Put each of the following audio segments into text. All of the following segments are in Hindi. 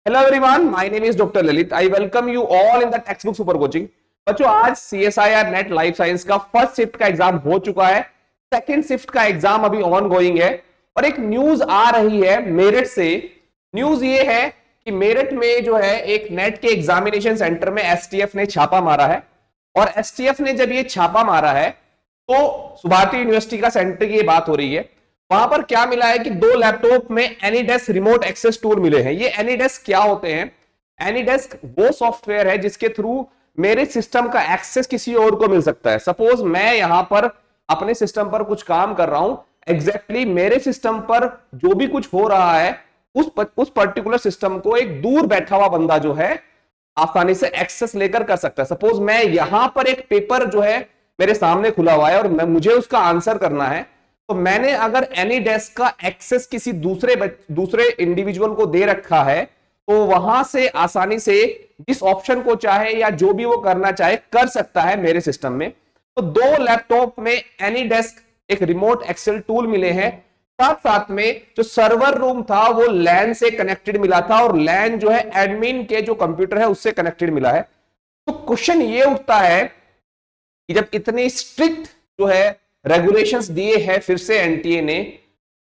Hello everyone, my name is doctor Lalit. I welcome you all in the text book super coaching. बच्चों, आज सीएसआईआर नेट लाइफ साइंस का फर्स्ट शिफ्ट का एग्जाम हो चुका है। सेकंड शिफ्ट का एग्जाम अभी ऑन गोइंग है और एक न्यूज आ रही है मेरठ से। न्यूज ये है कि मेरठ में जो है एक नेट के एग्जामिनेशन सेंटर में एसटीएफ ने छापा मारा है। और एसटीएफ ने जब ये छापा मारा है तो सुभारती यूनिवर्सिटी का सेंटर की ये बात हो रही है। वहां पर क्या मिला है कि 2 लैपटॉप में एनीडेस्क रिमोट एक्सेस टूल मिले हैं। ये एनीडेस्क क्या होते हैं? एनीडेस्क वो सॉफ्टवेयर है जिसके थ्रू मेरे सिस्टम का एक्सेस किसी और को मिल सकता है। सपोज मैं यहां पर अपने सिस्टम पर कुछ काम कर रहा हूं, एग्जैक्टली मेरे सिस्टम पर जो भी कुछ हो रहा है उस पर्टिकुलर सिस्टम को एक दूर बैठा हुआ बंदा जो है आसानी से एक्सेस लेकर कर सकता है। सपोज मैं यहां पर एक पेपर जो है मेरे सामने खुला हुआ है और मुझे उसका आंसर करना है, तो मैंने अगर एनीडेस्क का एक्सेस किसी दूसरे इंडिविजुअल को दे रखा है तो वहां से आसानी से जिस ऑप्शन को चाहे या जो भी वो करना चाहे कर सकता है मेरे सिस्टम में। तो 2 लैपटॉप में एनीडेस्क एक रिमोट एक्सेल टूल मिले हैं। साथ साथ में जो सर्वर रूम था वो लैन से कनेक्टेड मिला था और लैन जो है एडमिन के जो कंप्यूटर है उससे कनेक्टेड मिला है। तो क्वेश्चन ये उठता है कि जब इतने स्ट्रिक्ट जो है रेगुलेशंस दिए हैं फिर से एनटीए ने,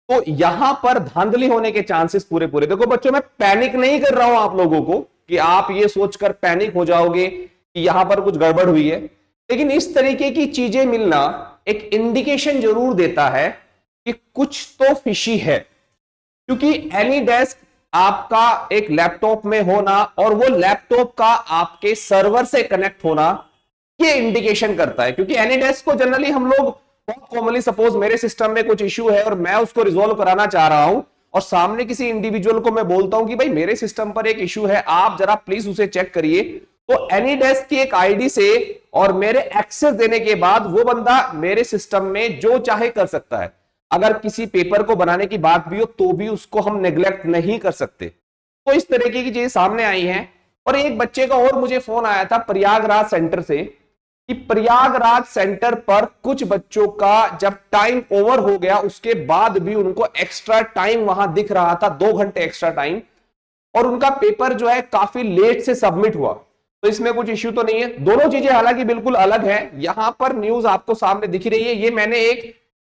तो यहां पर धांधली होने के चांसेस पूरे पूरे। देखो बच्चों, मैं पैनिक नहीं कर रहा हूं आप लोगों को कि आप ये सोचकर पैनिक हो जाओगे कि यहां पर कुछ गड़बड़ हुई है, लेकिन इस तरीके की चीजें मिलना एक इंडिकेशन जरूर देता है कि कुछ तो फिशी है। क्योंकि एनीडेस्क आपका एक लैपटॉप में होना और वो लैपटॉप का आपके सर्वर से कनेक्ट होना ये इंडिकेशन करता है। क्योंकि एनीडेस्क को जनरली हम लोग बहुत कॉमनली, सपोज मेरे सिस्टम में कुछ इश्यू है और मैं उसको रिजोल्व कराना चाह रहा हूं और सामने किसी इंडिविजुअल को मैं बोलता हूं कि भाई मेरे सिस्टम पर एक इश्यू है, आप जरा प्लीज उसे चेक करिए, तो एनीडेस्क की एक आईडी से और मेरे एक्सेस देने के बाद वो बंदा मेरे सिस्टम में जो चाहे कर सकता है। अगर किसी पेपर को बनाने की बात भी हो तो भी उसको हम नेग्लेक्ट नहीं कर सकते। तो इस तरीके की चीजें सामने आई हैं। और एक बच्चे का और मुझे फोन आया था प्रयागराज सेंटर से कि प्रयागराज सेंटर पर कुछ बच्चों का जब टाइम ओवर हो गया उसके बाद भी उनको एक्स्ट्रा टाइम वहां दिख रहा था, 2 घंटे एक्स्ट्रा टाइम, और उनका पेपर जो है काफी लेट से सबमिट हुआ। तो इसमें कुछ इश्यू तो नहीं है। दोनों चीजें हालांकि बिल्कुल अलग है। यहां पर न्यूज आपको सामने दिख रही है, ये मैंने एक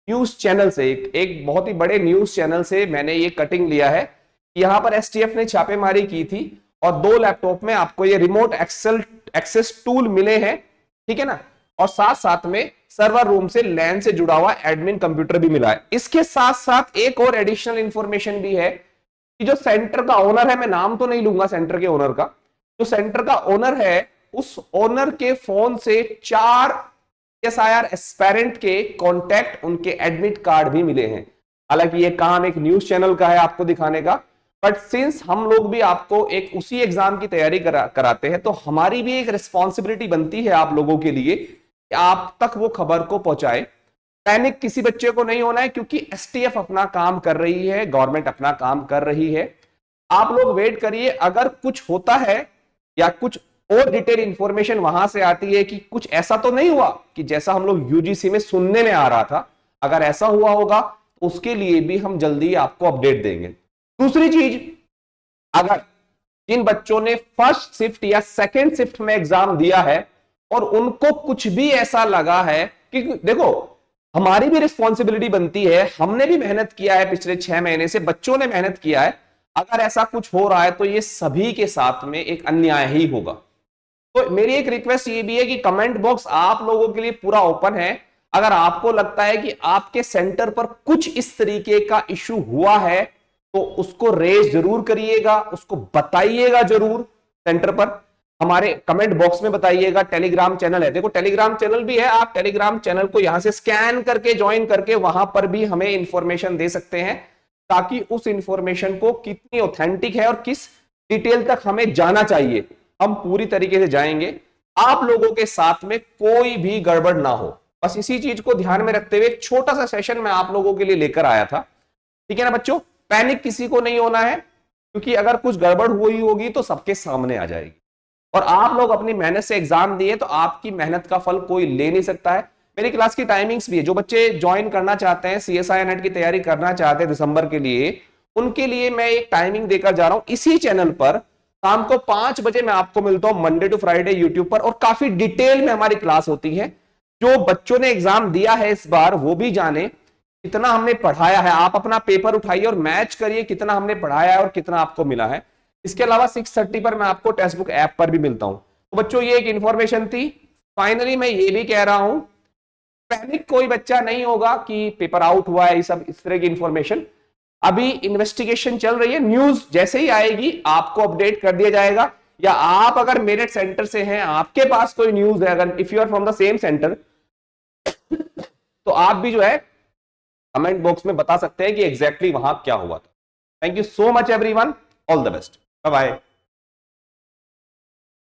न्यूज चैनल से, एक बहुत ही बड़े न्यूज चैनल से मैंने ये कटिंग लिया है। यहां पर एसटीएफ ने छापेमारी की थी और 2 लैपटॉप में आपको ये रिमोट एक्सेस टूल मिले हैं, ठीक है ना। और साथ साथ में सर्वर रूम से लैन से जुड़ा हुआ एडमिन कंप्यूटर भी मिला है। इसके साथ साथ एक और एडिशनल इंफॉर्मेशन भी है कि जो सेंटर का ओनर है, मैं नाम तो नहीं लूंगा सेंटर के ओनर का, जो सेंटर का ओनर है उस ओनर के फोन से 4 सीएसआईआर एस्पायरेंट के कॉन्टैक्ट, उनके एडमिट कार्ड भी मिले हैं। हालांकि ये काम एक न्यूज चैनल का है आपको दिखाने का, बट सिंस हम लोग भी आपको एक उसी एग्जाम की तैयारी कराते हैं तो हमारी भी एक रिस्पॉन्सिबिलिटी बनती है आप लोगों के लिए कि आप तक वो खबर को पहुंचाए। पैनिक किसी बच्चे को नहीं होना है क्योंकि एसटीएफ अपना काम कर रही है, गवर्नमेंट अपना काम कर रही है। आप लोग वेट करिए, अगर कुछ होता है या कुछ और डिटेल इंफॉर्मेशन वहां से आती है कि कुछ ऐसा तो नहीं हुआ कि जैसा हम लोग यूजीसी में सुनने में आ रहा था, अगर ऐसा हुआ होगा तो उसके लिए भी हम जल्दी आपको अपडेट देंगे। दूसरी चीज, अगर जिन बच्चों ने फर्स्ट शिफ्ट या सेकंड शिफ्ट में एग्जाम दिया है और उनको कुछ भी ऐसा लगा है कि देखो हमारी भी रिस्पॉन्सिबिलिटी बनती है, हमने भी मेहनत किया है पिछले 6 महीने से, बच्चों ने मेहनत किया है, अगर ऐसा कुछ हो रहा है तो ये सभी के साथ में एक अन्याय ही होगा। तो मेरी एक रिक्वेस्ट ये भी है कि कमेंट बॉक्स आप लोगों के लिए पूरा ओपन है। अगर आपको लगता है कि आपके सेंटर पर कुछ इस तरीके का इश्यू हुआ है तो उसको रेज जरूर करिएगा, उसको बताइएगा जरूर सेंटर पर, हमारे कमेंट बॉक्स में बताइएगा। टेलीग्राम चैनल है, देखो टेलीग्राम चैनल भी है, आप टेलीग्राम चैनल को यहां से स्कैन करके ज्वाइन करके वहां पर भी हमें इंफॉर्मेशन दे सकते हैं, ताकि उस इंफॉर्मेशन को कितनी ऑथेंटिक है और किस डिटेल तक हमें जाना चाहिए हम पूरी तरीके से जाएंगे। आप लोगों के साथ में कोई भी गड़बड़ ना हो, बस इसी चीज को ध्यान में रखते हुए एक छोटा सा सेशन मैं आप लोगों के लिए लेकर आया था, ठीक है ना बच्चों। पैनिक किसी को नहीं होना है क्योंकि अगर कुछ गड़बड़ हुई होगी तो सबके सामने आ जाएगी। और आप लोग अपनी मेहनत से एग्जाम दिए तो आपकी मेहनत का फल कोई ले नहीं सकता है। मेरी क्लास की टाइमिंग्स भी है, जो बच्चे ज्वाइन करना चाहते हैं, सीएसआई नेट की तैयारी करना चाहते हैं दिसंबर के लिए, उनके लिए मैं एक टाइमिंग देकर जा रहा हूं इसी चैनल पर। शाम को 5 बजे मैं आपको मिलता हूं मंडे टू फ्राइडे यूट्यूब पर, और काफी डिटेल में हमारी क्लास होती है। जो बच्चों ने एग्जाम दिया है इस बार वो भी जाने कितना हमने पढ़ाया है। आप अपना पेपर उठाइए और मैच करिए कितना हमने पढ़ाया है और कितना आपको मिला है। इसके अलावा 6:30 पर मैं आपको टेक्स्ट बुक ऐप पर भी मिलता हूं। तो बच्चों ये एक इंफॉर्मेशन थी। फाइनली मैं ये भी कह रहा हूं, पैनिक कोई बच्चा नहीं होगा कि पेपर आउट हुआ है, ये सब इस तरह की इंफॉर्मेशन। अभी इन्वेस्टिगेशन चल रही है, न्यूज जैसे ही आएगी आपको अपडेट कर दिया जाएगा। या आप अगर मेरिट सेंटर से हैं, आपके पास कोई न्यूज है, अगर if you are from the same centre, तो आप भी जो है कमेंट बॉक्स में बता सकते हैं कि एग्जैक्टली वहां क्या हुआ था। Thank you so much everyone, all the best, bye bye.